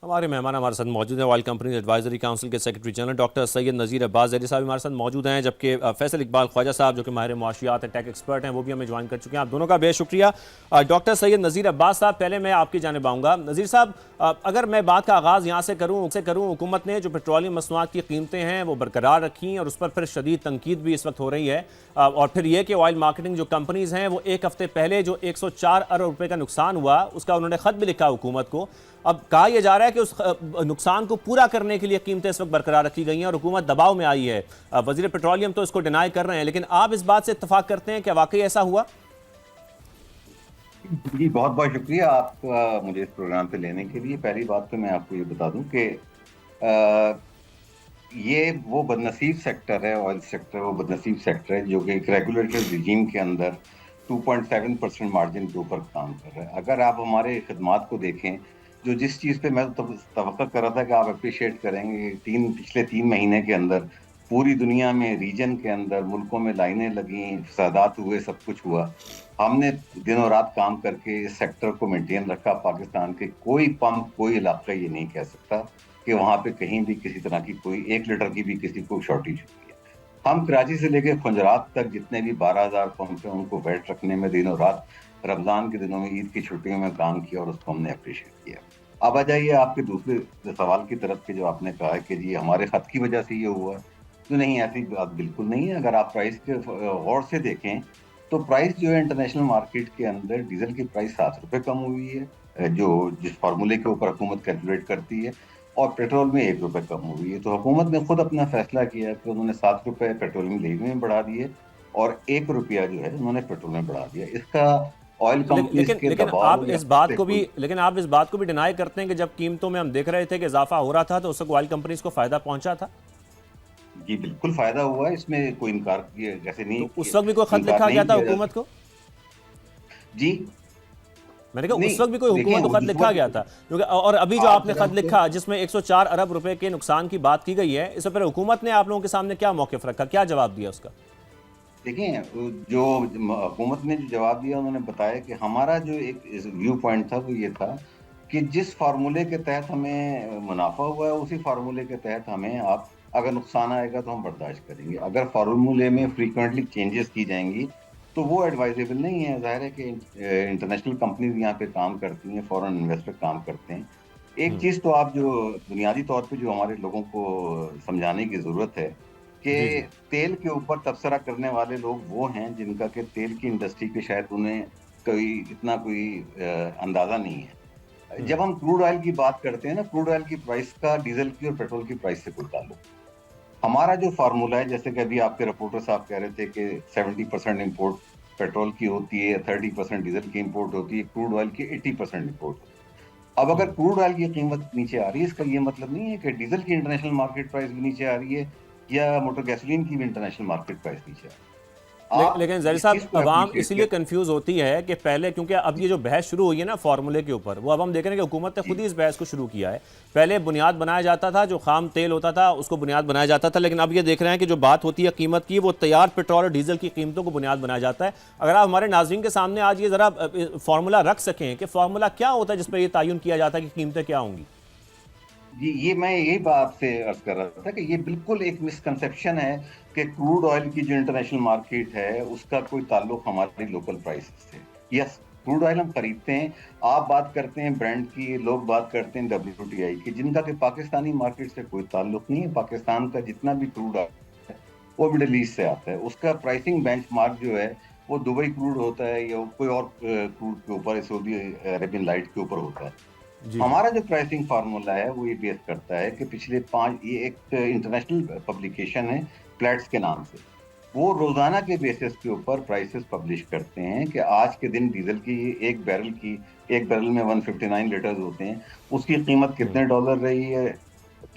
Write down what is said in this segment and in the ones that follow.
हमारे मेहमान हमारे साथ मौजूद हैं ऑयल कंपनी एडवाइजरी काउंसिल के सेक्रेटरी जनरल डॉक्टर सैयद नज़ीर अब्बास ज़ैदी साहब हमारे साथ मौजूद हैं, जबकि फैसल इकबाल ख्वाजा साहब जो कि माहिर मुआशियात टेक एक्सपर्ट हैं वो भी हमें ज्वाइन कर चुके हैं। आप दोनों का बेहद शुक्रिया। डॉक्टर सैयद नज़ीर अब्बास साहब, पहले मैं आपकी जानिब आऊँगा। नज़ीर साहब, अगर मैं बात का आगाज़ यहाँ से करूँ, हुकूमत ने जो पेट्रोलियम मसनूआत की कीमतें हैं वो बरकरार रखी और उस पर फिर शदीद तनकीद भी इस वक्त हो रही है, और फिर ये कि ऑयल मार्केटिंग जो कंपनीज़ हैं वो एक हफ्ते पहले जो 104 अरब रुपये का नुकसान हुआ उसका उन्होंने ख़त भी लिखा हुकूमत को। अब कहा यह जा रहा है कि उस नुकसान को पूरा करने के लिए कीमतें इस वक्त बरकरार रखी गई हैं और हुकूमत दबाव में आई है। वजीर पेट्रोलियम तो इसको डिनाई कर रहे हैं, लेकिन आप इस बात से इत्तेफाक करते हैं कि वाकई ऐसा हुआ? जी, बहुत बहुत शुक्रिया आपका मुझे इस प्रोग्राम पे लेने के लिए। पहली बात तो मैं आपको ये बता दूं कि अ, ये वो बदनसीब सेक्टर है, ऑयल सेक्टर वो बदनसीब सेक्टर है जो कि एक रेगुलेटरी रिजीम के अंदर 2.7% मार्जिन के ऊपर काम कर रहा है। अगर आप हमारे खदमात को देखें, जो जिस चीज़ पे मैं तवक्को कर रहा था कि आप अप्रिशिएट करेंगे, पिछले 3 महीने के अंदर पूरी दुनिया में, रीजन के अंदर, मुल्कों में लाइनें लगी, फसादात हुए, सब कुछ हुआ। हमने दिनों रात काम करके इस सेक्टर को मेंटेन रखा। पाकिस्तान के कोई पंप, कोई इलाका ये नहीं कह सकता कि वहां पे कहीं भी किसी तरह की कोई 1 लीटर की भी किसी को शॉर्टेज हुई है। हम कराची से लेकर खुंजरात तक जितने भी 12,000 पंप हैं उनको वेट रखने में दिनों रात, रमजान के दिनों में, ईद की छुट्टियों में काम किया और उसको हमने अप्रिशिएट किया। अब आ जाइए आपके दूसरे सवाल की तरफ के, जो आपने कहा कि जी हमारे खत की वजह से ये हुआ। तो नहीं, ऐसी बात बिल्कुल नहीं है। अगर आप प्राइस के गौर से देखें तो प्राइस जो है इंटरनेशनल मार्केट के अंदर, डीजल की प्राइस 7 रुपए कम हुई है, जो जिस फार्मूले के ऊपर हुकूमत कैलकुलेट करती है, और पेट्रोल में 1 रुपए कम हुई है। तो हुकूमत ने खुद अपना फैसला किया कि उन्होंने 7 रुपए पेट्रोलियम लेवी में बढ़ा दिए और 1 रुपया जो है उन्होंने पेट्रोल में बढ़ा दिया। इसका ऑयल कंपनीज लेकिन के लेकिन दबाव आप या इस बात से को भी कोई। लेकिन आप इस बात को भी डिनाई करते हैं कि जब कीमतों में हम देख रहे थे कि इजाफा हो रहा था तो उससे ऑयल कंपनीज को फायदा पहुंचा था। जी बिल्कुल फायदा हुआ है, इसमें कोई इनकार किया जैसे नहीं तो किया, उस वक्त भी कोई खत इनकार लिखा गया नहीं था किया जा हुकूमत को? सकता। जी मैंने कहा उस नहीं, वक्त भी कोई देखें हुकूमत को खत जिस लिखा गया वक्त था, क्योंकि और अभी जो आप आपने जरा खत उसको लिखा जिसमें 104 अरब रुपए के नुकसान की बात की गई है, इससे पहले हुकूमत ने आप लोगों के सामने क्या मौकिफ रखा, क्या जवाब दिया उसका? देखें, जो हुकूमत ने जो जवाब दिया, उन्होंने बताया कि हमारा जो एक व्यू पॉइंट था वो ये था कि जिस फार्मूले के तहत हमें मुनाफा हुआ है उसी फार्मूले के तहत हमें, आप अगर नुकसान आएगा तो हम बर्दाश्त करेंगे। अगर फार्मूले में फ्रीक्वेंटली चेंजेस की जाएंगी तो वो एडवाइजेबल नहीं है। जाहिर है कि इंटरनेशनल कंपनीज यहाँ पे काम करती हैं, फॉरेन इन्वेस्टर काम करते हैं। एक चीज तो आप जो बुनियादी तौर पे जो हमारे लोगों को समझाने की जरूरत है जी कि जी। तेल के ऊपर तबसरा करने वाले लोग वो हैं जिनका कि तेल की इंडस्ट्री के शायद उन्हें कोई इतना कोई अंदाजा नहीं है। जब हम क्रूड ऑयल की बात करते हैं ना, क्रूड ऑयल की प्राइस का डीजल की और पेट्रोल की प्राइस से कोई ताल्लुक नहीं। हमारा जो फार्मूला है, जैसे कि अभी आपके रिपोर्टर साहब कह रहे थे कि 70% इम्पोर्ट पेट्रोल की होती है, 30% डीजल की इम्पोर्ट होती है, क्रूड ऑयल की 80% इम्पोर्ट होती है। अब अगर क्रूड ऑयल की कीमत नीचे आ रही है, इसका ये मतलब नहीं है कि डीजल की इंटरनेशनल मार्केट प्राइस भी नीचे आ रही है या मोटर गैसोलीन की भी इंटरनेशनल मार्केट प्राइस नीचे आ रही है। आप लेकिन जरी इस साहब, चीज को अवाम अप्रिशिएट इसीलिए कर। कंफ्यूज होती है कि पहले, क्योंकि अब ये जो बहस शुरू हुई है ना फार्मूले के ऊपर, वो अब हम देख रहे हैं कि हुकूमत ने जी खुद ही इस बहस को शुरू किया है। पहले बुनियाद बनाया जाता था, जो खाम तेल होता था उसको बुनियाद बनाया जाता था, लेकिन अब ये देख रहे हैं कि जो बात होती है कीमत की, वो तैयार पेट्रोल और डीजल की कीमतों को बुनियाद बनाया जाता है। अगर आप हमारे नाज़रीन के सामने आज ये ज़रा फार्मूला रख सकें कि फार्मूला क्या होता है जिस पर यह तयन किया जाता है कि कीमतें क्या होंगी। जी, ये मैं यही बात से अर्ज कर रहा था कि ये बिल्कुल एक मिसकंसेप्शन है कि क्रूड ऑयल की जो इंटरनेशनल मार्केट है उसका कोई ताल्लुक हमारी लोकल प्राइसेस से। यस, क्रूड ऑयल हम खरीदते हैं। आप बात करते हैं ब्रांड की, लोग बात करते हैं WTI की, जिनका कि पाकिस्तानी मार्केट से कोई ताल्लुक नहीं है। पाकिस्तान का जितना भी क्रूड ऑयल है वो मिडिल ईस्ट से आता है। उसका प्राइसिंग बेंचमार्क जो है वो दुबई क्रूड होता है या कोई और क्रूड के ऊपर, सऊदी अरेबियन लाइट के ऊपर होता है। जी जी। हमारा जो प्राइसिंग फार्मूला है वो ये बेस करता है कि पिछले 5, ये एक इंटरनेशनल पब्लिकेशन है प्लेट्स के नाम से, वो रोजाना के बेसिस के ऊपर प्राइसेस पब्लिश करते हैं कि आज के दिन डीजल की एक बैरल में 159 लीटर्स होते हैं, उसकी कीमत कितने डॉलर रही है,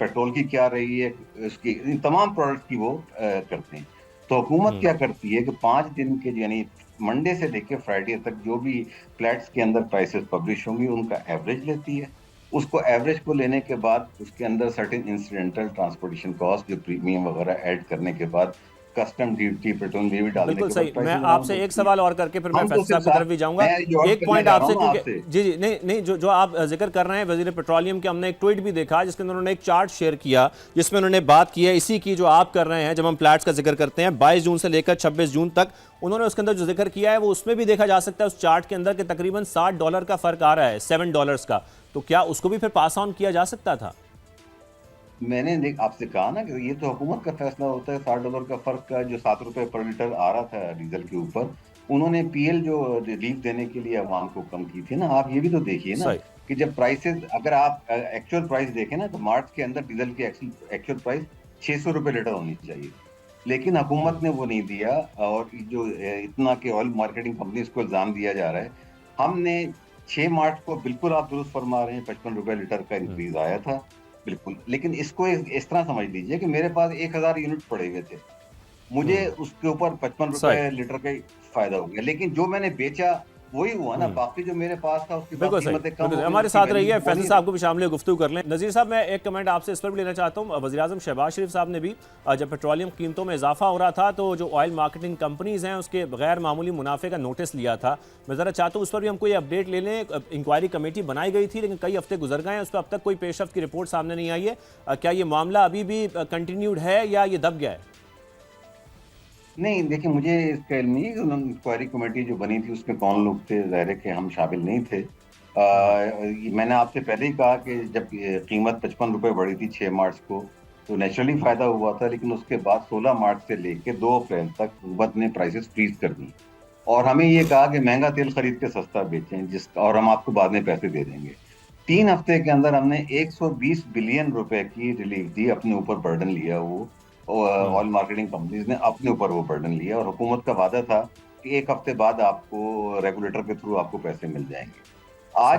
पेट्रोल की क्या रही है, उसकी इन तमाम प्रोडक्ट्स की वो करते हैं। तो हुकूमत क्या करती है कि 5 दिन के, यानी मंडे से लेकर फ्राइडे तक, जो भी फ्लैट्स के अंदर प्राइसेस पब्लिश होंगी उनका एवरेज लेती है। उसको एवरेज को लेने के बाद उसके अंदर सर्टेन इंसिडेंटल ट्रांसपोर्टेशन कॉस्ट, जो प्रीमियम वगैरह ऐड करने के बाद कस्टम ड्यूटी, पेट्रोल ड्यूटी डालने बिल्कुल के बाद सही। मैं प्राइसेस अराउंड आपसे एक होती है। सवाल और करके फिर मैं हम तो फैसल सिर्फ साहब की तरफ भी जाऊंगा। मैं जॉब एक करने पॉइंट जा रहा आपसे, हूँ ना क्योंकि आपसे। जी जी नहीं नहीं, जो जो आप जिक्र कर रहे हैं वजीर पेट्रोलियम के, हमने एक ट्वीट भी देखा जिसके अंदर उन्होंने एक चार्ट शेयर किया जिसमें उन्होंने बात की है इसी की जो आप कर रहे हैं। जब हम फ्लैट्स का जिक्र करते हैं 22 जून से लेकर 26 जून तक, उन्होंने उसके अंदर जो जिक्र किया है वो उसमें भी देखा जा सकता है उस चार्ट के अंदर कि तकरीबन $60 का फर्क आ रहा है, $7 का। तो क्या उसको भी फिर पास ऑन किया जा सकता था? मैंने देख आपसे कहा ना कि ये तो हुकूमत का फैसला होता है। $60 का फर्क का जो ₹7 पर लीटर आ रहा था डीजल के ऊपर, उन्होंने पीएल जो रिलीफ देने के लिए अवाम को कम की थी ना। आप ये भी तो देखिए ना सही। कि जब प्राइसेस, अगर आप एक्चुअल प्राइस देखें ना, तो मार्च के अंदर डीजल की एक्चुअल प्राइस ₹600 लीटर होनी चाहिए, लेकिन हुकूमत ने वो नहीं दिया। और जो इतना कि ऑयल मार्केटिंग कंपनीज को इल्जाम दिया जा रहा है, हमने 6 मार्च को, बिल्कुल आप दुरुस्त फरमा रहे हैं, ₹55 लीटर का इंक्रीज आया था, बिल्कुल। लेकिन इसको इस तरह समझ लीजिए कि मेरे पास 1,000 यूनिट पड़े हुए थे, मुझे उसके ऊपर सही। ₹55 लीटर का ही फायदा हो गया, लेकिन जो मैंने बेचा वही हुआ ना। बाकी जो मेरे पास था उसके बाद बिल्कुल सही, कीमतें कम बिल्कुल हो सही। गई, हमारे उसकी साथ रही वैल्यू है, वो फैसल नहीं साहब रही। को भी शामिल गुफ्तगू कर लें। नज़ीर साहब, मैं एक कमेंट आपसे इस पर भी लेना चाहता हूँ। वज़ीर-ए-आज़म शहबाज शरीफ साहब ने भी जब पेट्रोलियम कीमतों में इजाफा हो रहा था तो जो ऑयल मार्केटिंग कंपनीज़ हैं उसके गैर मामूली मुनाफे का नोटिस लिया था। मैं ज़रा चाहता हूँ उस पर भी हम कोई अपडेट ले लें। इंक्वायरी कमेटी बनाई गई थी लेकिन कई हफ्ते गुजर गए हैं, उस पर अब तक कोई पेशरफ्त की रिपोर्ट सामने नहीं आई है। क्या ये मामला अभी भी कंटिन्यूड है या ये दब गया है? नहीं, देखिए, मुझे इसका इल्म नहीं है कि इंक्वायरी कमेटी जो बनी थी उसमें कौन लोग थे। ज़ाहिर है कि हम शामिल नहीं थे। मैंने आपसे पहले ही कहा कि जब ये कीमत ₹55 बढ़ी थी 6 मार्च को, तो नेचुरली फायदा हुआ था, लेकिन उसके बाद 16 मार्च से लेके 2 अप्रैल तक हुकूमत ने प्राइसेस फ्रीज कर दी और हमें ये कहा कि महंगा तेल खरीद के सस्ता बेचें, और हम आपको बाद में पैसे दे देंगे। 3 हफ्ते के अंदर हमने ₹120 बिलियन की रिलीफ दी, अपने ऊपर बर्डन लिया वो। ऑयल मार्केटिंग कंपनीज ने अपने ऊपर वो बर्डन लिया, और हुकूमत का वादा था कि 1 हफ्ते बाद आपको रेगुलेटर के थ्रू आपको पैसे मिल जाएंगे।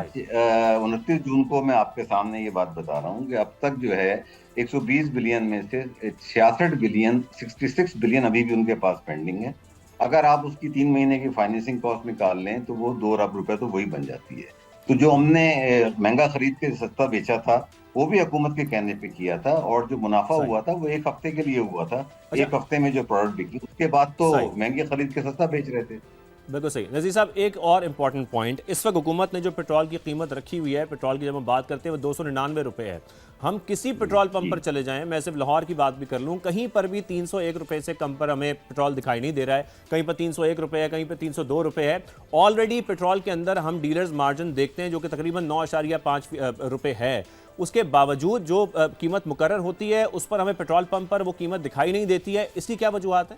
सही। आज 29 जून को मैं आपके सामने ये बात बता रहा हूँ कि अब तक जो है 120 बिलियन में से 66 बिलियन, 66 बिलियन अभी भी उनके पास पेंडिंग है। अगर आप उसकी 3 महीने की फाइनेंसिंग कॉस्ट निकाल लें तो वो 2 अरब रुपए तो वही बन जाती है। तो जो हमने महंगा खरीद के सस्ता बेचा था, वो भी हुकूमत के कहने पे किया था, और जो मुनाफा सही। हुआ था वो 1 हफ्ते के लिए हुआ था। अच्छा। 1 हफ्ते में जो प्रोडक्ट बिकी, उसके बाद तो सही। महंगे खरीद के सस्ता बेच रहे थे। बिल्कुल सही। नज़ीर साहब, एक और इंपॉर्टेंट पॉइंट, इस वक्त हुकूमत ने जो पेट्रोल की कीमत रखी हुई है, पेट्रोल की जब हम बात करते हैं वो ₹299 है। हम किसी पेट्रोल पंप जी। पर चले जाएं, मैं सिर्फ लाहौर की बात भी कर लूं, कहीं पर भी ₹301 से कम पर हमें पेट्रोल दिखाई नहीं दे रहा है। कहीं पर ₹301 है, कहीं पर ₹302 है। ऑलरेडी पेट्रोल के अंदर हम डीलर्स मार्जिन देखते हैं जो कि तकरीबन ₹9.5 है। उसके बावजूद जो कीमत मुकर्रर होती है उस पर हमें पेट्रोल पंप पर वो कीमत दिखाई नहीं देती है। इसकी क्या वजूहत है?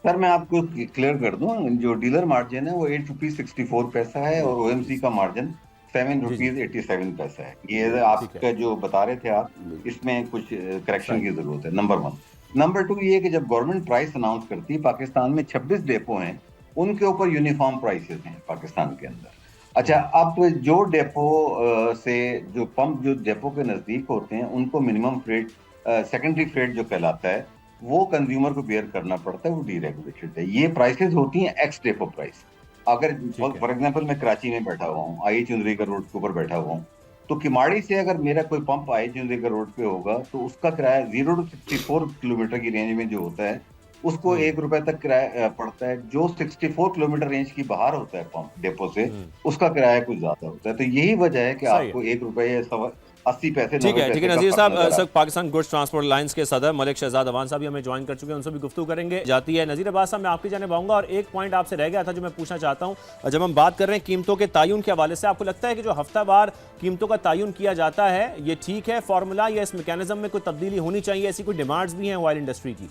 सर, मैं आपको क्लियर कर दूं, जो डीलर मार्जिन है वो ₹8.64 है, और ओएमसी का मार्जिन जी जी। ₹7.87 है। ये ठीक है। आपका जो बता रहे थे आप, इसमें कुछ करेक्शन सही। की जरूरत है, नंबर 1। नंबर 2 ये कि जब गवर्नमेंट प्राइस अनाउंस करती है, पाकिस्तान में 26 डेपो हैं, उनके ऊपर यूनिफॉर्म प्राइसेस हैं पाकिस्तान के अंदर। अच्छा, अब जो डेपो से जो पंप जो डेपो के नजदीक होते हैं, उनको मिनिमम फ्रेट, सेकेंडरी फ्रेट जो कहलाता है, वो कंज्यूमर को बेयर करना पड़ता है, वो डीरेगुलेटेड है। ये प्राइसेस होती हैं एक्स डेपो प्राइस। अगर ठीक है। फॉर एग्जांपल मैं कराची में बैठा हुआ हूँ, आई चुंदरीगढ़ रोड के ऊपर बैठा हुआ हूँ, तो किमाड़ी से अगर मेरा कोई पंप आई चुंदरीगढ़ रोड पे होगा, तो उसका किराया 0 to 64 किलोमीटर की रेंज में जो होता है, उसको ₹1 तक किराया पड़ता है। जो 64 किलोमीटर रेंज की बाहर होता है पंप डेपो से, उसका किराया कुछ ज्यादा होता है। तो यही वजह है कि सही है। आपको ₹1 या 80 पैसे, ठीक 90 है, ठीक है। पैसे का नज़ीर फर्क साहब, नजर सर आता पाकिस्तान गुड्स ट्रांसपोर्ट लाइन्स के सदर मलिक शहजाद अवान साहब भी हमें ज्वाइन कर चुके हैं, उनसे भी गुफ्तगू करेंगे जाती है। नज़ीर अब्बास साहब, मैं आपकी जानिब आऊँगा, और एक पॉइंट आपसे रह गया था जो मैं पूछना चाहता हूँ। जब हम बात कर रहे हैं कीमतों के तयन के हवाले से, आपको लगता है कि जो हफ्तावार कीमतों का तयन किया जाता है ये ठीक है फॉर्मूला, या इस मैकेनिज्म में कोई तब्दीली होनी चाहिए? ऐसी कोई डिमांड्स भी हैं ऑयल इंडस्ट्री की?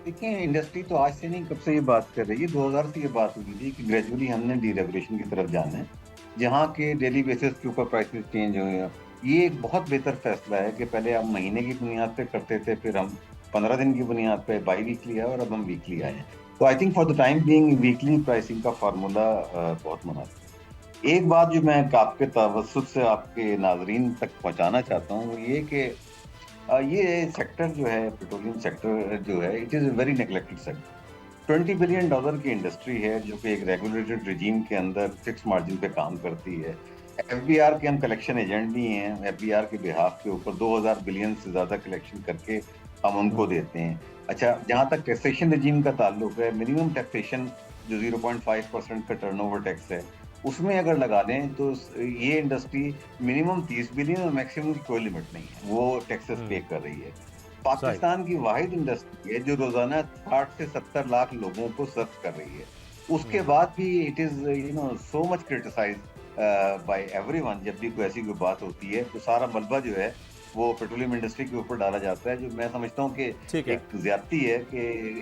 देखिए, इंडस्ट्री तो आज से नहीं, कब से ये बात कर रही है। 2000 से ये बात हुई थी कि ग्रेजुअली हमने डीरेगुलेशन की तरफ जाना है, जहाँ के डेली बेसिस के ऊपर प्राइसेस चेंज हुए हैं। ये एक बहुत बेहतर फैसला है कि पहले हम महीने की बुनियाद पे करते थे, फिर हम 15 दिन की बुनियाद पे बाई वीकली आए, और अब हम वीकली आए हैं। तो I think for the time being weekly pricing का फार्मूला बहुत मुनासिब है। एक बात जो मैं आपके तवज्जुह से आपके नाजरीन तक पहुंचाना चाहता हूँ, वो ये कि ये सेक्टर जो है, पेट्रोलियम सेक्टर जो है, it is a very neglected sector. $20 billion की इंडस्ट्री है, जो कि एक रेगुलेटेड रिजीम के अंदर फिक्स मार्जिन पे काम करती है। एफबीआर के हम कलेक्शन एजेंट भी हैं। एफबीआर के बिहाफ के ऊपर 2000 बिलियन से ज्यादा कलेक्शन करके हम उनको देते हैं। अच्छा, जहाँ तक टैक्सेशन रजीम का ताल्लुक है, मिनिमम टैक्सेशन जो 0.5% का टर्नओवर टैक्स है, उसमें अगर लगा दें तो ये इंडस्ट्री मिनिमम 30 बिलियन और मैक्सिमम की कोई लिमिट नहीं है, वो टैक्सेस पे कर रही है। सही। पाकिस्तान की वाहिद इंडस्ट्री है जो रोजाना 60 से 70 लाख लोगों को सर्व कर रही है। उसके बाद भी it is so much criticise by everyone. जब भी कोई ऐसी कोई बात होती है तो सारा मलबा जो है वो पेट्रोलियम इंडस्ट्री के ऊपर डाला जाता है, जो मैं समझता हूँ कि ठीक है। एक ज्यादती है कि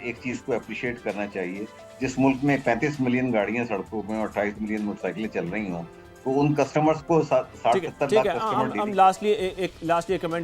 एक चीज को अप्रिशिएट करना चाहिए। जिस मुल्क में 35 मिलियन गाड़ियां सड़कों में और 28 मिलियन मोटरसाइकिलें चल रही हों, तो उन कस्टमर्स को 60 ठीक है, 70 ठीक लाख है। कस्टमर हम डेली। लास्टली एक कमेंट